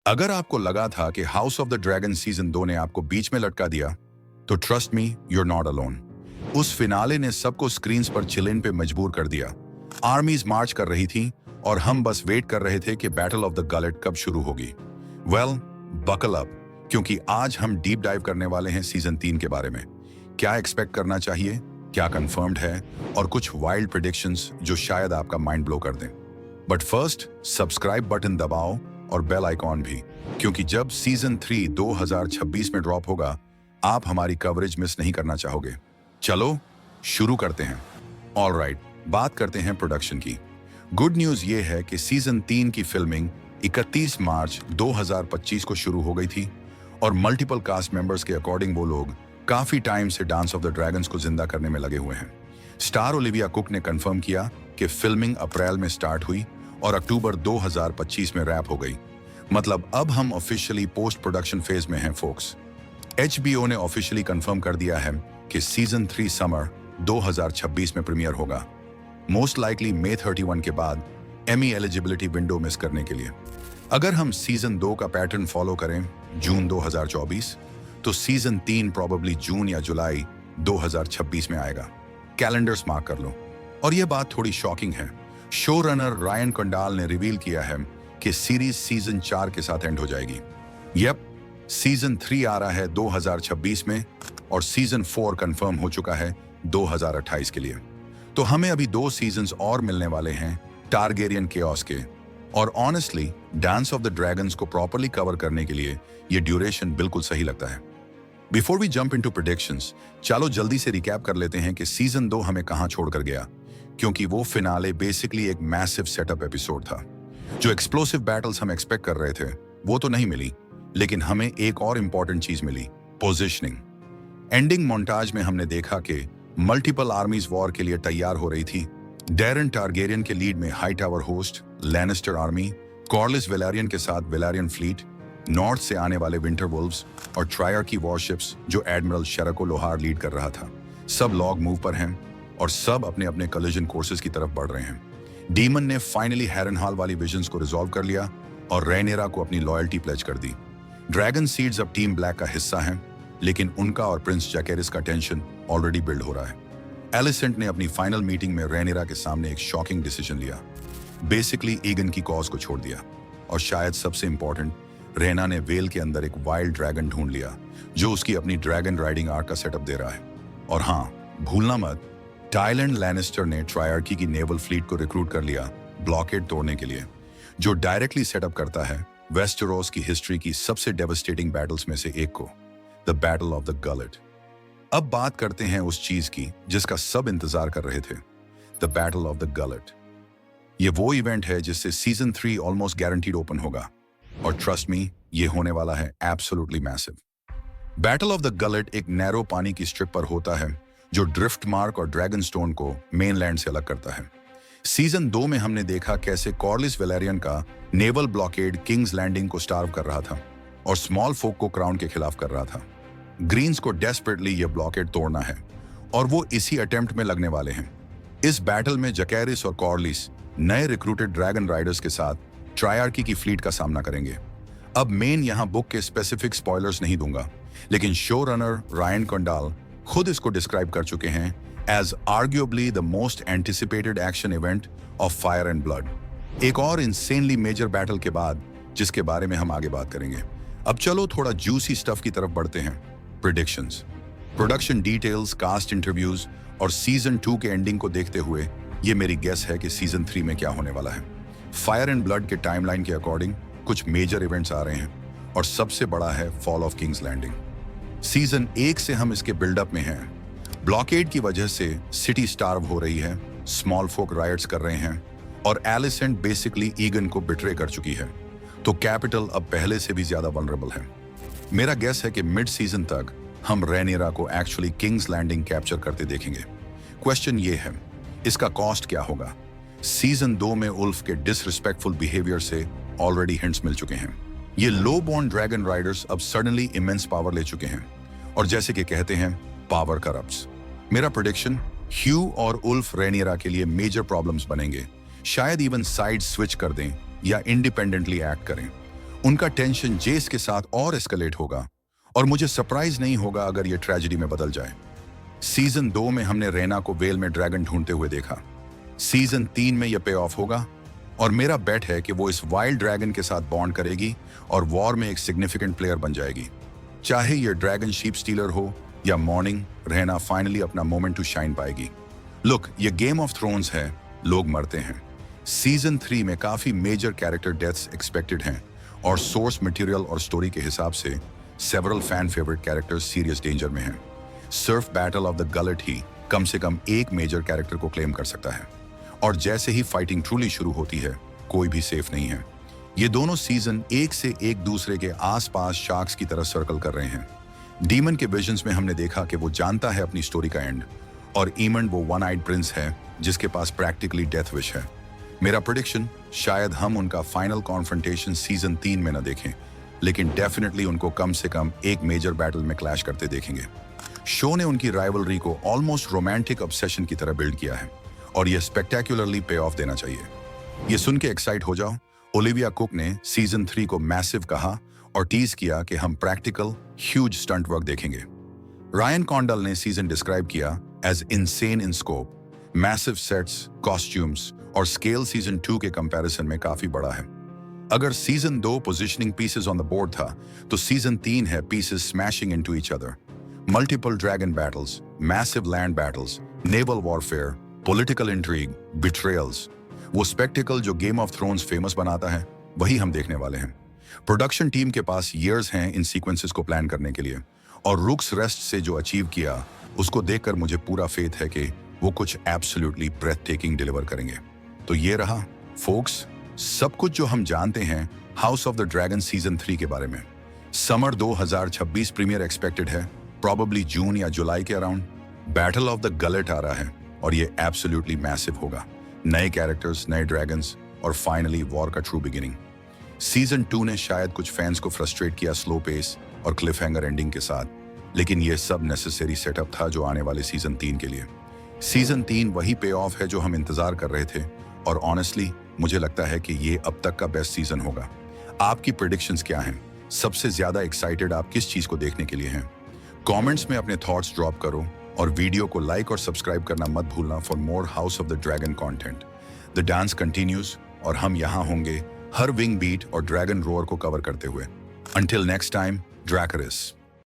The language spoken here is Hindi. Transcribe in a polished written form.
अगर आपको लगा था कि house of the Dragon season 2 ने आपको बीच में लटका दिया, तो trust me, you're not alone. उस फिनाले ने सबको स्क्रीन्स पर चिलिन पे मजबूर कर दिया। आर्मीज मार्च कर रही थी और हम बस वेट कर रहे थे कि बैटल ऑफ द गलेट कब शुरू होगी। वेल, बकल अप, क्योंकि आज हम डीप डाइव करने वाले हैं सीजन 3 के बारे में। क्या एक्सपेक्ट करना चाहिए, क्या कंफर्म्ड है, और कुछ वाइल्ड प्रेडिक्शंस जो शायद आपका माइंड ब्लो कर दें। बट फर्स्ट, सब्सक्राइब बटन दबाओ और बेल आइकॉन भी, क्योंकि जब सीजन 3 2026 में ड्रॉप होगा, आप हमारी कवरेज मिस नहीं करना चाहोगे। चलो शुरू करते हैं। ऑलराइट, बात करते हैं प्रोडक्शन की। गुड न्यूज ये है कि सीजन 3 की फिल्मिंग 31 मार्च 2025 को शुरू हो गई थी और मल्टीपल कास्ट मेंबर्स के अकॉर्डिंग वो लोग काफी टाइम से डांस ऑफ द ड्रैगन्स को जिंदा करने में लगे हुए हैं। स्टार ओलिविया कुक ने कंफर्म किया कि फिल्मिंग अप्रैल में स्टार्ट हुई और अक्टूबर 2025 में रैप हो गई। मतलब अब हम ऑफिशियली पोस्ट प्रोडक्शन फेज में हैं फोक्स। HBO ने ऑफिशियली कंफर्म कर दिया है कि सीजन 3 समर 2026 में प्रीमियर होगा, मोस्ट लाइकली मई 31 के बाद एमी एलिजिबिलिटी विंडो मिस करने के लिए। अगर हम सीजन 2 का पैटर्न फॉलो करें जून 2024, तो सीजन 3 प्रोबेबली जून या जुलाई 2026 में आएगा। कैलेंडर्स मार्क कर लो। और यह बात थोड़ी शॉकिंग है, शो रनर रायन कंडाल ने रिवील किया है कि सीरीज सीजन 4 के साथ एंड हो जाएगी। यप, सीजन 3 आ रहा है 2026 में और सीजन 4 कंफर्म हो चुका है 2028 के लिए। तो हमें अभी 2 सीजन्स और मिलने वाले हैं टारगेरियन केओस के। और honestly dance of the dragons को प्रॉपरली कवर करने के लिए ये ड्यूरेशन बिल्कुल सही लगता है। Before we jump into predictions, चलो जल्दी से रिकैप कर लेते हैं कि सीजन 2 हमें कहां छोड़कर गया, क्योंकि वो फिनाले बेसिकली एक मैसिव सेटअप एपिसोड था। जो एक्सप्लोसिव बैटल्स हम एक्सपेक्ट कर रहे थे वो तो नहीं मिली, लेकिन हमें एक और इंपॉर्टेंट चीज मिली, पोजीशनिंग। एंडिंग मोन्टाज में हमने देखा कि मल्टीपल आर्मीज वॉर के लिए तैयार हो रही थी। डेरन टारगेरियन के लीड में Hightower host, Lannister army, Corlys Velaryon के साथ वेलारियन फ्लीट, नॉर्थ से आने वाले विंटर वुल्व्स और ट्रायर की वॉरशिप्स जो एडमिरल शेरको लोहार लीड कर रहा था। सब लॉग मूव पर हैं और सब अपने अपने कोलिजन कोर्सेज की तरफ बढ़ रहे हैं। डीमन ने फाइनली हैरनहाल वाली विजन्स को रिजॉल्व कर लिया और रेनेरा को अपनी लॉयल्टी प्लेज कर दी। ड्रैगन सीड्स अब टीम ब्लैक का हिस्सा हैं, लेकिन उनका और प्रिंस जैकेरिस का टेंशन ऑलरेडी बिल्ड हो रहा है। एलिसेंट ने अपनी फाइनल मीटिंग में रेनेरा के सामने एक शॉकिंग डिसीजन लिया। बेसिकली ईगन की कॉज को छोड़ दिया और शायद सबसे इंपॉर्टेंट, रेना ने वेल के अंदर एक वाइल्ड ड्रैगन ढूंढ लिया जो उसकी अपनी ड्रैगन राइडिंग आर्क का सेटअप दे रहा है। और हाँ, भूलना मत, टाइलैंड लैनिस्टर ने ट्रायर्की की नेवल फ्लीट को रिक्रूट कर लिया ब्लॉकेड तोड़ने के लिए, जो डायरेक्टली सेटअप करता है वेस्टेरोस की हिस्ट्री की सबसे डेवास्टेटिंग बैटल्स में से एक को, the battle of the gullet. अब बात करते हैं उस चीज की जिसका सब इंतजार कर रहे थे, the battle of the gullet. ये वो इवेंट है जिससे सीजन 3 ऑलमोस्ट गारंटीड ओपन होगा और ट्रस्ट मी, ये होने वाला है absolutely massive. Battle of the gullet एक नैरो पानी की स्ट्रिप पर होता है जो ड्रिफ्ट मार्क और ड्रैगन स्टोन को मेनलैंड से अलग करता है। सीजन 2 में हमने देखा कैसे कॉर्लिस वेलेरियन का नेवल ब्लॉकेड किंग्स लैंडिंग को स्टार्व कर रहा था और स्मॉल फोक को क्राउन के खिलाफ कर रहा था। ग्रीन्स को डेस्परेटली यह ब्लॉकेड तोड़ना है और वो इसी अटेम्प्ट में लगने वाले हैं। इस बैटल में जैकेरिस और कॉर्लिस नए रिक्रूटेड ड्रैगन राइडर्स के साथ ट्रायर्की की फ्लीट का सामना करेंगे। अब मेन यहां बुक के स्पेसिफिक स्पॉयलर्स नहीं दूंगा, लेकिन शो रनर रायन कंडाल खुद इसको डिस्क्राइब कर चुके हैं as arguably the most anticipated action event of fire and blood. एक और इंसेनली मेजर बैटल के बाद जिसके बारे में हम आगे बात करेंगे। अब चलो थोड़ा जूसी स्टफ की तरफ बढ़ते हैं, predictions, production details, cast interviews और सीजन 2 के एंडिंग को देखते हुए ये मेरी गेस है कि सीजन 3 में क्या होने वाला है। फायर एंड ब्लड के टाइमलाइन के अकॉर्डिंग कुछ मेजर इवेंट्स आ रहे हैं और सबसे बड़ा है fall of King's Landing. Season 1 से हम इसके बिल्डअप में हैं। ब्लॉकेड की वजह से सिटी स्टार्व हो रही है, स्मॉल फोक राइट्स कर रहे हैं और एलिसेंट बेसिकली ईगन को बिट्रे कर चुकी है, तो कैपिटल अब पहले से भी ज्यादा वल्नरेबल है। मेरा गेस है कि मिड सीजन तक हम रेनेरा को एक्चुअली किंग्स लैंडिंग कैप्चर करते देखेंगे। क्वेश्चन ये है, इसका कॉस्ट क्या होगा? सीजन 2 में उल्फ के डिसरिस्पेक्टफुल बिहेवियर से ऑलरेडी हिंट्स मिल चुके हैं। ये लो बॉर्न ड्रैगन राइडर्स अब सडनली इमेंस पावर ले चुके हैं और जैसे कि कहते हैं, पावर करप्ट्स। मेरा प्रेडिक्शन, ह्यू और उल्फ रेनियरा के लिए मेजर प्रॉब्लम्स बनेंगे। शायद इवन साइड स्विच कर दें या इंडिपेंडेंटली एक्ट करें। उनका टेंशन जेस के साथ और एस्केलेट होगा और मुझे सरप्राइज नहीं होगा अगर यह ट्रेजेडी में बदल जाए। सीजन 2 में हमने रैना को वेल में ड्रैगन ढूंढते हुए देखा। सीजन 3 में यह पे ऑफ होगा और मेरा बेट है कि वो इस वाइल्ड ड्रैगन के साथ बॉन्ड करेगी और वॉर में एक सिग्निफिकेंट प्लेयर बन जाएगी। चाहे यह ड्रैगन शीप स्टीलर हो या मॉर्निंग, रैना फाइनली अपना मोमेंट टू शाइन पाएगी। लुक, ये गेम ऑफ थ्रोन्स है, लोग मरते हैं। सीजन 3 में काफी मेजर कैरेक्टर डेथ्स एक्सपेक्टेड हैं और सोर्स मटेरियल और स्टोरी के हिसाब से several fan favourite characters serious danger में हैं। सर्फ बैटल ऑफ द गलट ही कम से कम एक मेजर कैरेक्टर को क्लेम कर सकता है और जैसे ही फाइटिंग ट्रूली शुरू होती है, कोई भी सेफ नहीं है। ये दोनों सीजन एक से एक दूसरे के आसपास शार्क्स की तरह सर्कल कर रहे हैं। डीमन के विजन्स में हमने देखा कि वो जानता है अपनी स्टोरी का एंड, और ईमंड वो वन आइड प्रिंस है जिसके पास प्रैक्टिकली डेथ विश है। मेरा प्रेडिक्शन, शायद हम उनका फाइनल कॉन्फ्रंटेशन सीजन 3 में न देखें, लेकिन डेफिनेटली उनको कम से कम एक मेजर बैटल में क्लैश करते देखेंगे। शो ने उनकी राइवलरी को ऑलमोस्ट रोमांटिक ऑब्सेशन की तरह बिल्ड किया है और यह स्पेक्टेक्युलरली पे ऑफ देना चाहिए। ये सुन के एक्साइट हो जाओ, ओलिविया कुक ने सीजन 3 को मैसिव कहा और टीज किया कि हम प्रैक्टिकल ह्यूज स्टंट वर्क देखेंगे। रायन कॉन्डल ने सीजन डिस्क्राइब किया as insane in scope, massive sets, costumes और स्केल सीजन 2 के कंपैरिजन में काफी बड़ा है। अगर season 2 positioning pieces on the board था, तो सीजन 3 है pieces smashing into each other. Multiple dragon battles, massive land battles, naval warfare, political intrigue, betrayals, वो स्पेक्टिकल जो गेम ऑफ थ्रोन्स फेमस बनाता है, वही हम देखने वाले हैं। प्रोडक्शन टीम के पास ईयर्स हैं इन सीक्वेंसेस को प्लान करने के लिए, और रुक्स रेस्ट से जो अचीव किया उसको देखकर मुझे पूरा फेथ है कि वो कुछ एब्सोल्युटली ब्रेथ टेकिंग डिलीवर करेंगे। तो ये रहा फोक्स, सब कुछ जो हम जानते हैं House of the Dragon season 3 के बारे में। समर 2026 प्रीमियर एक्सपेक्टेड है, प्रॉबेबली जून या जुलाई के around. Battle of the Gullet आ रहा है और ये एब्सोल्युटली मैसिव होगा। नए कैरेक्टर्स, नए ड्रैगन्स और फाइनली वॉर का ट्रू बिगिनिंग। सीजन 2 ने शायद कुछ फैंस को फ्रस्ट्रेट किया स्लो पेस और क्लिफ हैंगर एंडिंग के साथ, लेकिन ये सब नेसेसरी सेटअप था जो आने वाले सीजन 3 के लिए। सीजन 3 वही पे ऑफ है जो हम इंतजार कर रहे थे, और ऑनेस्टली मुझे लगता है कि ये अब तक का बेस्ट सीजन होगा। आपकी प्रेडिक्शंस क्या हैं? सबसे ज्यादा एक्साइटेड आप किस चीज को देखने के लिए हैं? कमेंट्स में अपने थॉट्स ड्रॉप करो और वीडियो को लाइक और सब्सक्राइब करना मत भूलना for more House of the Dragon content. The dance continues और हम यहाँ होंगे हर विंग बीट और ड्रैगन रोअर को कवर करते हुए। Until next time, ड्रैकरिस।